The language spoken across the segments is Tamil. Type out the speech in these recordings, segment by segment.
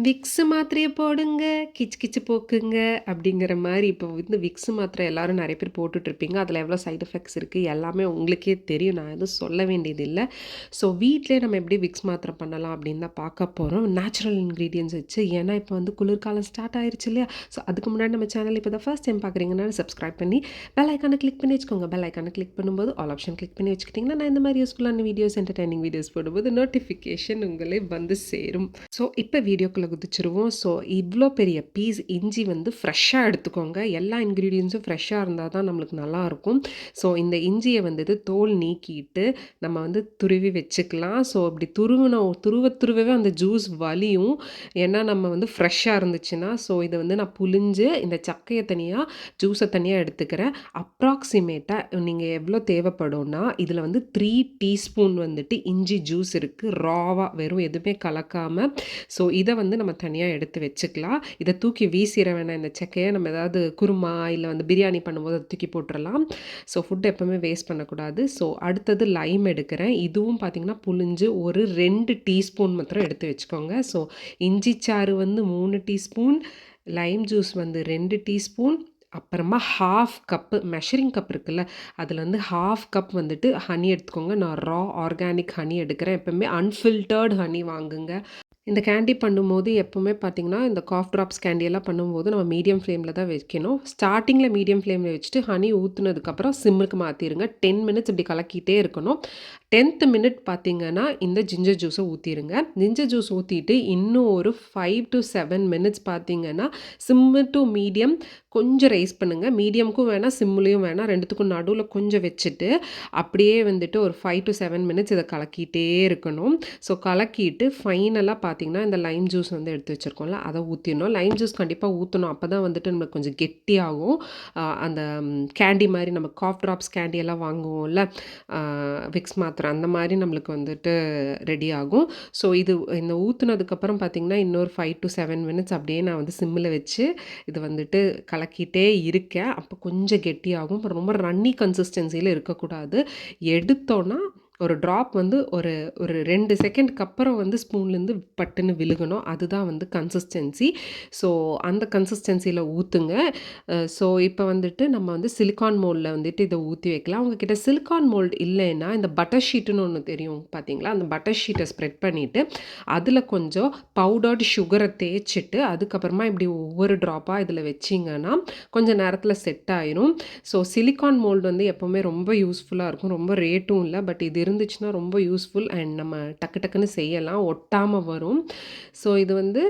விக்ஸ் மாத்திரைய போடுங்க, கிச்சு கிச்சு போக்குங்க அப்படிங்கிற மாரி இப்போ வந்து விக்ஸ் மாத்திரை எல்லாரும் நெறைய பேர் போட்டுட்ருப்பீங்க. அதில எவ்வளோ சைட் எஃபெக்ட்ஸ் இருக்கு எல்லாமே உங்களுக்கே தெரியும். நான் எதுவும் சொல்ல வேண்டியதில்ல. ஸோ வீட்லயே நம்ம எப்படி விக்ஸ் மாத்திரை பண்ணலாம் அப்படின்னு தான் பார்க்க போறோம். நேச்சுரல் இன்கிரீடியன்ட்ஸ் வச்சு. ஏன்னா இப்போ வந்து குளிர்காலம் ஸ்டார்ட் ஆயிருச்சு இல்லையா? ஸோ அதுக்கு முன்னாடி நம்ம சேனல் இப்போ தான் ஃபர்ஸ்ட் டைம் பார்க்குறீங்கன்னா சப்ஸ்கிரைப் பண்ணி பெல் ஐக்கான கிளிக் பண்ணி வச்சுக்கோங்க. பெல் ஐக்கான கிளிக் பண்ணும்போது ஆல் ஆப்ஷன் கிளிக் பண்ணி வச்சுக்கிட்டிங்கன்னா, நான் இந்த மாரி யூஸ்ஃபுல்லான வீடியோஸ், என்டர்டெய்னிங் வீடியோஸ் போடும்போது நோட்டிஃபிகேஷன் உங்களே வந்து சேரும். ஸோ இப்போ வீடியோக்குள்ள குதிச்சுருவோம். ஸோ இவ்ளோ பெரிய பீஸ் இஞ்சி வந்து ஃப்ரெஷ்ஷா எடுத்துக்கோங்க. எல்லா இன்கிரீடியன்ட்ஸும் ஃப்ரெஷ்ஷா இருந்தா தான் நம்மளுக்கு நல்லாயிருக்கும். ஸோ இந்த இஞ்சிய வந்துட்டு தோல் நீக்கிட்டு நம்ம வந்து துருவி வச்சுக்கலாம். ஸோ அப்படி துருவவே அந்த ஜூஸ் வலியும். ஏன்னா நம்ம வந்து ஃப்ரெஷ்ஷா இருந்துச்சுன்னா, ஸோ இத வந்து நான் புழிஞ்சு இந்த சக்கைய தனியா, ஜூஸ தனியா எடுத்துக்கிறேன். அப்ராக்ஸிமேட்டா நீங்க எவ்வளோ தேவைப்படும்னா, இதில வந்து 3 டீஸ்பூன் வந்துட்டு இஞ்சி ஜூஸ் இருக்கு. ராவா வெறும் எதுவுமே கலக்காம. ஸோ இத வந்து நம்ம தனியா எடுத்து வச்சுக்கலாம். இத தூக்கி வீசிற வேணாம் இந்த செக்கைய. நம்ம ஏதாவது குருமா, இல்ல வந்து பிரியாணி பண்ணும்போது அத தூக்கி போட்டுறலாம். ஸோ ஃபுட் எப்பவுமே வேஸ்ட் பண்ணக்கூடாது. ஸோ அடுத்தது லைம் எடுக்கிறேன். இதுவும் பார்த்தீங்கன்னா, புழிஞ்சு ஒரு 2 டீஸ்பூன் மாத்திரம் எடுத்து வச்சுக்கோங்க. ஸோ இஞ்சி சாறு வந்து 3 டீஸ்பூன், லைம் ஜூஸ் வந்து 2 டீஸ்பூன், அப்புறமா 1/2 கப்பு மெஷரிங் கப் இருக்குல்ல, அதில வந்து 1/2 கப் வந்துட்டு ஹனி எடுத்துக்கோங்க. நான் ரா ஆர்கானிக் ஹனி எடுக்கிறேன். எப்பவுமே அன்ஃபில்டர்ட் ஹனி வாங்குங்க. இந்த கேண்டி பண்ணும்போது எப்பவுமே பார்த்தீங்கன்னா, இந்த காஃப் ட்ராப்ஸ் கேண்டி எல்லாம் பண்ணும்போது நம்ம மீடியம் ஃப்ளேம்ல தான் வைக்கணும். ஸ்டார்ட்டிங்கில மீடியம் ஃப்ளேம்ல வச்சுட்டு ஹனி ஊத்துனதுக்கப்புறம் சிம்முக்கு மாத்திருங்க. 10 மினிட்ஸ் இப்படி கலக்கிட்டே இருக்கணும். 10த் மினிட் பார்த்தீங்கன்னா, இந்த ஜிஞ்சர் ஜூஸ ஊத்திருங்க. ஜிஞ்சர் ஜூஸ் ஊத்திட்டு இன்னும் ஒரு 5 டூ 7 மினிட்ஸ் பார்த்தீங்கன்னா, சிம்மு டூ மீடியம் கொஞ்சம் ரைஸ் பண்ணுங்க. மீடியமுக்கும் வேணாம், சிம்முலயும் வேணாம். 2த்துக்கும் நடுவுல கொஞ்சம் வச்சுட்டு, அப்படியே வந்துட்டு ஒரு 5 டூ 7 மினிட்ஸ் இத கலக்கிட்டே இருக்கணும். ஸோ கலக்கிட்டு ஃபைனலா பார்த்தீங்கன்னா, இந்த லைம் ஜூஸ் வந்து எடுத்து வச்சிருக்கோம்ல, அத ஊத்திரணும். லைம் ஜூஸ் கண்டிப்பா ஊத்தணும். அப்பதான் வந்துட்டு நம்மளுக்கு கொஞ்சம் கெட்டியாகும். அந்த கேண்டி மாரி நம்ம காஃப் ட்ராப்ஸ் கேண்டி எல்லாம் வாங்குவோம்ல, விக்ஸ் மாத்திரை அந்த மாரி நம்மளுக்கு வந்துட்டு ரெடி ஆகும். ஸோ இது இந்த ஊத்துனதுக்கப்புறம் பார்த்தீங்கன்னா, இன்னொரு 5 டூ 7 மினிட்ஸ் அப்படியே நான் வந்து சிம்மில வச்சு இது வந்துட்டு கலக்கிட்டே இருக்கேன். அப்போ கொஞ்சம் கெட்டியாகும். அப்புறம் ரொம்ப ரன்னி கன்சிஸ்டன்சில இருக்கக்கூடாது. எடுத்தோன்னா ஒரு ட்ராப் வந்து ஒரு ஒரு 2 செகண்ட்க்கு அப்புறம் வந்து ஸ்பூன்லேருந்து பட்டுன்னு விழுகணும். அதுதான் வந்து கன்சிஸ்டன்சி. ஸோ அந்த கன்சிஸ்டன்சில ஊத்துங்க. ஸோ இப்போ வந்துட்டு நம்ம வந்து சிலிக்கான் மோல்டில வந்துட்டு இத ஊத்தி வைக்கலாம். உங்ககிட்ட சிலிக்கான் மோல்டு இல்லைன்னா, இந்த பட்டர் ஷீட்டுன்னு ஒண்ணு தெரியும் பார்த்தீங்களா? அந்த பட்டர் ஷீட்ட ஸ்ப்ரெட் பண்ணிட்டு, அதில கொஞ்சம் பவுடர்டு சுகர தேய்ச்சுட்டு, அதுக்கப்புறமா இப்படி ஒவ்வொரு ட்ராப்பா இதில வச்சீங்கன்னா, கொஞ்ச நேரத்தில செட் ஆயிரும். ஸோ சிலிக்கான் மோல்டு வந்து எப்பவுமே ரொம்ப யூஸ்ஃபுல்லா இருக்கும். ரொம்ப ரேட்டும் இல்ல. பட் இது இருந்துச்சுன்னா ரொம்ப யூஸ்ஃபுல் அண்ட் நம்ம டக்கு டக்குன்னு செய்யலாம். ஒட்டாம வரும். ஸோ இது வந்து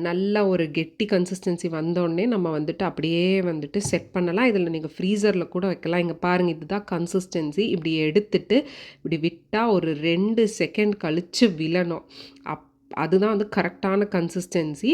நல்ல ஒரு கெட்டி கன்சிஸ்டன்சி வந்தோடனே நம்ம வந்துட்டு அப்படியே வந்துட்டு செட் பண்ணலாம். இதில நீங்க ஃப்ரீசர்ல கூட வைக்கலாம். இங்க பாருங்க இதுதான் கன்சிஸ்டன்சி. இப்படி எடுத்துட்டு இப்படி விட்டா ஒரு 2 செகண்ட் கழிச்சு விழணும். அதுதான் வந்து கரெக்டான கன்சிஸ்டன்சி.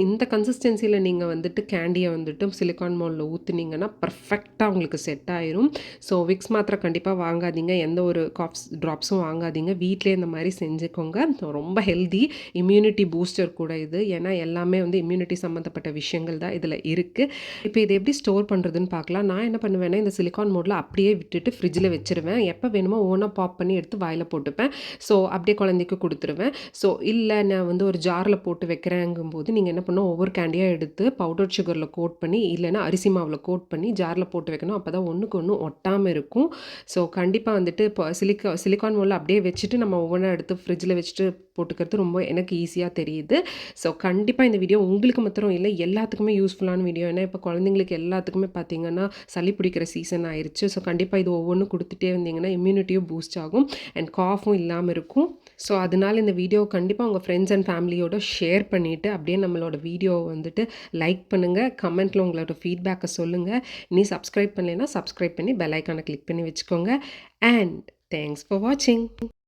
இந்த கன்சிஸ்டன்சில நீங்க வந்துட்டு கேண்டிய வந்துட்டு சிலிக்கான் மோல்டில ஊத்துனீங்கன்னா, பெர்ஃபெக்ட்டா உங்களுக்கு செட் ஆயிரும். ஸோ விக்ஸ் மாத்திரை கண்டிப்பா வாங்காதீங்க. எந்த ஒரு காஃப் ட்ராப்ஸும் வாங்காதீங்க. வீட்லயே இந்த மாரி செஞ்சுக்கோங்க. ரொம்ப ஹெல்தி. இம்யூனிட்டி பூஸ்டர் கூட இது. ஏன்னா எல்லாமே வந்து இம்யூனிட்டி சம்மந்தப்பட்ட விஷயங்கள் தான் இதில இருக்கு. இப்போ இத எப்படி ஸ்டோர் பண்ணுறதுன்னு பார்க்கலாம். நான் என்ன பண்ணுவேன்னா, இந்த சிலிக்கான் மோல்டில அப்படியே விட்டுட்டு ஃப்ரிட்ஜில வச்சுருவேன். எப்போ வேணுமோ ஓனா பாப் பண்ணி எடுத்து வாயில போட்டுப்பேன். ஸோ அப்படியே குழந்தைக்கு குடுத்துருவேன். ஸோ இல்ல நான் வந்து ஒரு ஜார்ல போட்டு வைக்கிறேங்கும்போது, நீங்க என்ன பண்ணணும், ஒவ்வொரு கேண்டியா எடுத்து பவுடர் சுகர்ல கோட் பண்ணி, இல்லன்னா அரிசி மாவுல கோட் பண்ணி ஜார்ல போட்டு வைக்கணும். அப்பதான் ஒண்ணுக்கு ஒண்ணு ஒட்டாம இருக்கும். ஸோ கண்டிப்பா வந்துட்டு இப்போ சிலிக்கான் மோல்ட்ல அப்படியே வச்சுட்டு நம்ம ஒவ்வொண்ணா எடுத்து ஃப்ரிட்ஜ்ல வச்சுட்டு போட்டுக்கிறது ரொம்ப எனக்கு ஈஸியா தெரியுது. ஸோ கண்டிப்பா இந்த வீடியோ உங்களுக்கு மாத்திரம் இல்ல, எல்லாத்துக்குமே யூஸ்ஃபுல்லான வீடியோ. ஏன்னா இப்போ குழந்தைங்களுக்கு எல்லாத்துக்குமே பார்த்தீங்கன்னா, சளி பிடிக்கிற சீசன் ஆயிருச்சு. ஸோ கண்டிப்பா இது ஒவ்வொன்னும் குடுத்துட்டே இருந்தீங்கன்னா, இம்யூனிட்டியும் பூஸ்ட் ஆகும் அண்ட் காஃபும் இல்லாம இருக்கும். ஸோ அதனால இந்த வீடியோ கண்டிப்பா உங்க ஃப்ரெண்ட்ஸ் அண்ட் ஃபேமிலியோட ஷேர் பண்ணிட்டு, அப்படியே நம்மளோட வீடியோவ வந்துட்டு லைக் பண்ணுங்க. கமெண்ட்ல உங்களோட ஃபீட்பேக்க சொல்லுங்க. இனி சப்ஸ்கிரைப் பண்ணலைன்னா, சப்ஸ்கிரைப் பண்ணி பெல் ஐகான கிளிக் பண்ணி வச்சுக்கோங்க. அண்ட் தேங்க்ஸ் ஃபார் வாட்சிங்.